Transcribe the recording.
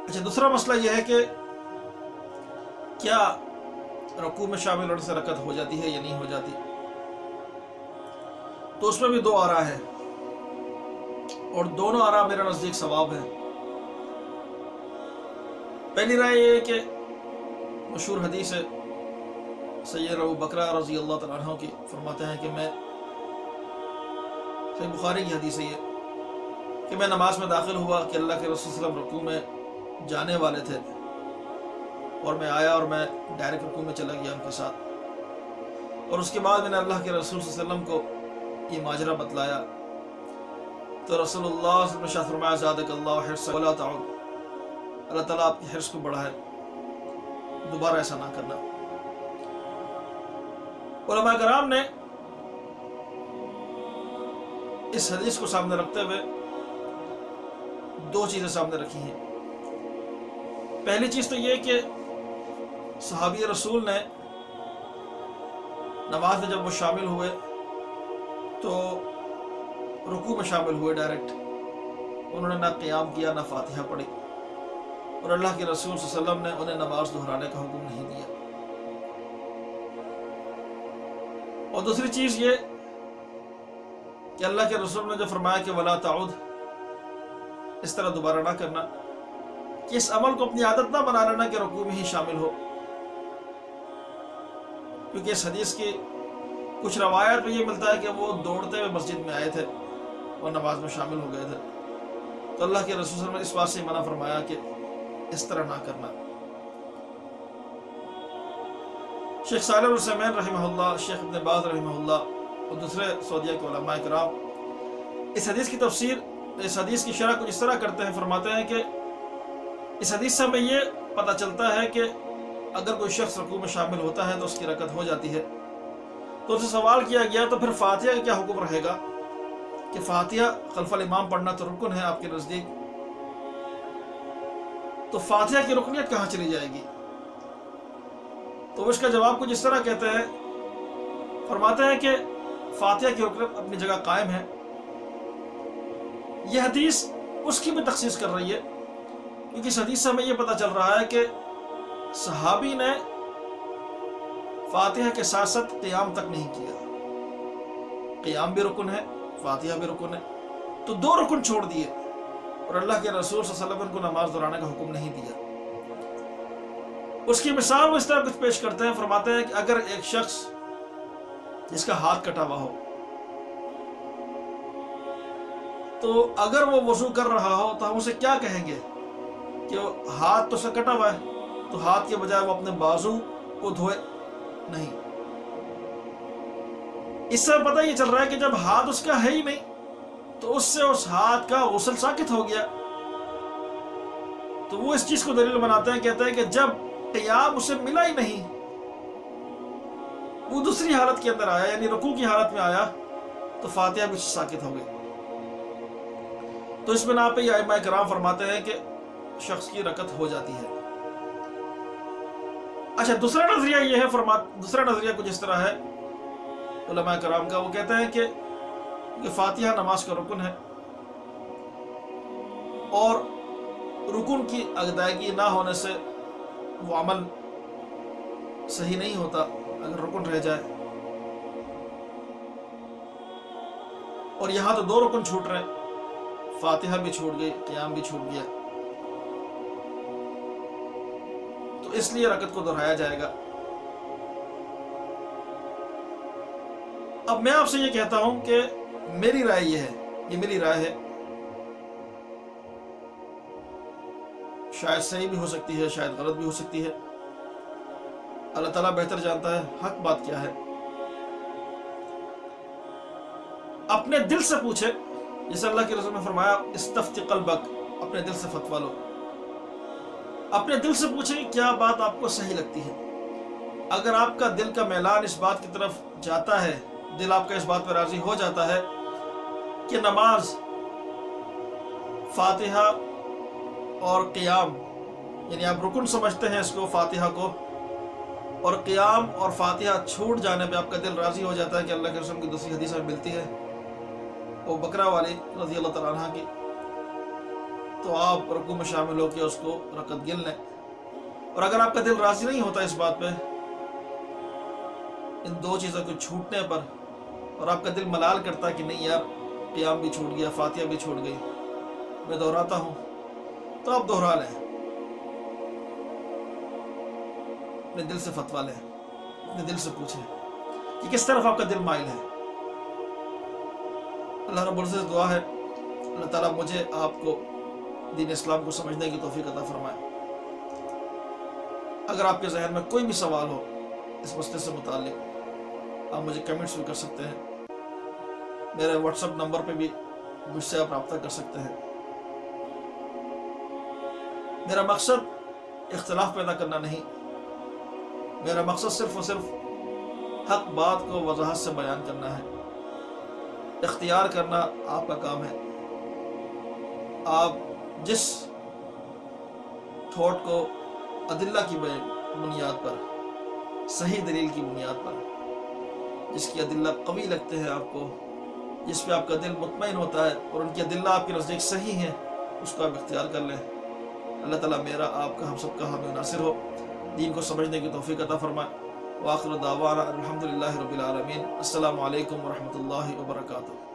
اچھا، دوسرا مسئلہ یہ ہے کہ کیا رکوع میں شامل ہونے سے رکعت ہو جاتی ہے یا نہیں ہو جاتی؟ تو اس میں بھی دو آراء ہیں، اور دونوں آراء میرے نزدیک صواب ہیں۔ پہلی رائے یہ ہے کہ مشہور حدیث ہے سیدنا ابو بکر رضی اللہ تعالیٰ عنہ کی، فرماتے ہیں کہ میں، صحیح بخاری کی حدیث ہے یہ، کہ میں نماز میں داخل ہوا کہ اللہ کے رسول صلی اللہ علیہ وسلم رکوع میں جانے والے تھے، اور میں آیا اور میں ڈائریکٹ رکوع میں چلا گیا ان کے ساتھ، اور اس کے بعد میں نے اللہ کے رسول صلی اللہ علیہ وسلم کو یہ ماجرا بتلایا، تو رسول اللہ صلی اللہ علیہ وسلم نے ارشاد فرمایا زادک اللہ حرصا ولا تعد، اللہ تعالیٰ آپ کی حرص کو بڑھائے، دوبارہ ایسا نہ کرنا۔ علماء کرام نے اس حدیث کو سامنے رکھتے ہوئے دو چیزیں سامنے رکھی ہیں۔ پہلی چیز تو یہ کہ صحابی رسول نے نماز میں جب وہ شامل ہوئے تو رکوع میں شامل ہوئے ڈائریکٹ، انہوں نے نہ قیام کیا نہ فاتحہ پڑھی، اور اللہ کے رسول صلی اللہ علیہ وسلم نے انہیں نماز دہرانے کا حکم نہیں دیا۔ اور دوسری چیز یہ کہ اللہ کے رسول نے جو فرمایا کہ ولا تعود، اس طرح دوبارہ نہ کرنا، کہ اس عمل کو اپنی عادت نہ بنا لینا کہ رکوع میں ہی شامل ہو، کیونکہ اس حدیث کی کچھ روایت میں یہ ملتا ہے کہ وہ دوڑتے ہوئے مسجد میں آئے تھے اور نماز میں شامل ہو گئے تھے، تو اللہ کے رسول صلی اللہ علیہ وسلم نے اس بات سے منع فرمایا کہ اس طرح نہ کرنا۔ شیخ صالح العثیمین رحمہ اللہ، شیخ ابن باز رحمہ اللہ اور دوسرے سعودیہ کے علماء کرام اس حدیث کی تفسیر، اس حدیث کی شرح کچھ اس طرح کرتے ہیں، فرماتے ہیں کہ اس حدیث سے ہمیں یہ پتہ چلتا ہے کہ اگر کوئی شخص رکوع میں شامل ہوتا ہے تو اس کی رکعت ہو جاتی ہے۔ تو اس سے سوال کیا گیا تو پھر فاتحہ کا کیا حکم رہے گا، کہ فاتحہ خلف الامام پڑھنا تو رکن ہے آپ کے نزدیک، تو فاتحہ کی رکنیت کہاں چلی جائے گی؟ تو اس کا جواب کچھ اس طرح کہتے ہیں، فرماتے ہیں کہ فاتحہ کی رکنیت اپنی جگہ قائم ہے۔ یہ حدیث اس کی بھی تخصیص کر رہی ہے، کیونکہ اس حدیث سے ہمیں یہ پتہ چل رہا ہے کہ صحابی نے فاتحہ کے ساتھ ساتھ قیام تک نہیں کیا، قیام بھی رکن ہے، فاتحہ بھی رکن ہے، تو دو رکن چھوڑ دیے، اور اللہ کے رسول صلی اللہ علیہ وسلم کو نماز دہرانے کا حکم نہیں دیا۔ اس کی مثال وہ اس طرح کچھ پیش کرتے ہیں، فرماتے ہیں کہ اگر ایک شخص جس کا ہاتھ کٹا ہوا ہو، تو اگر وہ وضو کر رہا ہو تو ہم اسے کیا کہیں گے کہ ہاتھ تو سے کٹا ہوا ہے، تو ہاتھ کے بجائے وہ اپنے بازو کو دھوئے؟ نہیں، اس سے پتہ یہ چل رہا ہے کہ جب ہاتھ اس کا ہے ہی نہیں تو اس سے اس ہاتھ کا غسل ساقط ہو گیا۔ تو وہ اس چیز کو دلیل بناتے ہیں، کہتے ہیں کہ جب قیام اسے ملا ہی نہیں، وہ دوسری حالت کے اندر آیا، یعنی رکوع کی حالت میں آیا، تو فاتحہ بھی ساقط ہو گئی۔ تو اس بنا پہ یہ ائمہ کرام فرماتے ہیں کہ شخص کی رکعت ہو جاتی ہے۔ اچھا، دوسرا نظریہ یہ ہے، دوسرا نظریہ کچھ اس طرح ہے علماء کرام کا، وہ کہتے ہیں کہ فاتحہ نماز کا رکن ہے، اور رکن کی ادائیگی نہ ہونے سے وہ عمل صحیح نہیں ہوتا اگر رکن رہ جائے، اور یہاں تو دو رکن چھوٹ رہے، فاتحہ بھی چھوٹ گئی، قیام بھی چھوٹ گیا، تو اس لیے رکعت کو دہرایا جائے گا۔ اب میں آپ سے یہ کہتا ہوں کہ میری رائے یہ ہے، یہ میری رائے ہے، شاید صحیح بھی ہو سکتی ہے، شاید غلط بھی ہو سکتی ہے، اللہ تعالیٰ بہتر جانتا ہے حق بات کیا ہے۔ اپنے دل سے پوچھے، جیسے اللہ کے رسول نے فرمایا استفتی قلبک، اپنے دل سے فتویٰ لو، اپنے دل سے پوچھیں کہ کیا بات آپ کو صحیح لگتی ہے۔ اگر آپ کا دل کا میلان اس بات کی طرف جاتا ہے، دل آپ کا اس بات پر راضی ہو جاتا ہے کہ نماز، فاتحہ اور قیام، یعنی آپ رکن سمجھتے ہیں اس کو، فاتحہ کو، اور قیام اور فاتحہ چھوٹ جانے پہ آپ کا دل راضی ہو جاتا ہے کہ اللہ کے رسول کی دوسری حدیث میں ملتی ہے وہ بکرا والی رضی اللہ تعالیٰ عنہ کی، تو آپ رکوع میں شامل ہو کے اس کو رکعت گن لیں. اور اگر آپ کا دل راضی نہیں ہوتا اس بات پہ، ان دو چیزوں کو چھوٹنے پر، اور آپ کا دل ملال کرتا ہے کہ نہیں یار قیام بھی چھوٹ گیا، فاتحہ بھی چھوٹ گئی، میں دہراتا ہوں، تو آپ دہرا لیں، اپنے دل سے فتویٰ لیں، اپنے دل سے پوچھیں کہ کس طرف آپ کا دل مائل ہے. اللہ رب العزت سے دعا ہے اللہ تعالیٰ مجھے آپ کو دین اسلام کو سمجھنے کی توفیق عطا فرمائے. اگر آپ کے ذہن میں کوئی بھی سوال ہو اس مسئلے سے متعلق، آپ مجھے کمنٹس بھی کر سکتے ہیں. میرے واٹس ایپ نمبر پہ بھی مجھ سے آپ رابطہ کر سکتے ہیں. میرا مقصد اختلاف پیدا کرنا نہیں، میرا مقصد صرف اور صرف حق بات کو وضاحت سے بیان کرنا ہے. اختیار کرنا آپ کا کام ہے. آپ جس تھاٹ کو ادلہ کی بنیاد پر، صحیح دلیل کی بنیاد پر، جس کی ادلہ قوی لگتے ہیں آپ کو، جس پہ آپ کا دل مطمئن ہوتا ہے اور ان کی ادلہ آپ کے نزدیک صحیح ہیں، اس کو آپ اختیار کر لیں. اللہ تعالیٰ میرا آپ کا ہم سب کا حامی ناصر ہو، دین کو سمجھنے کی توفیق عطا فرمائے. وآخر دعوانا الحمدللہ رب العالمین. السلام علیکم ورحمۃ اللہ وبرکاتہ.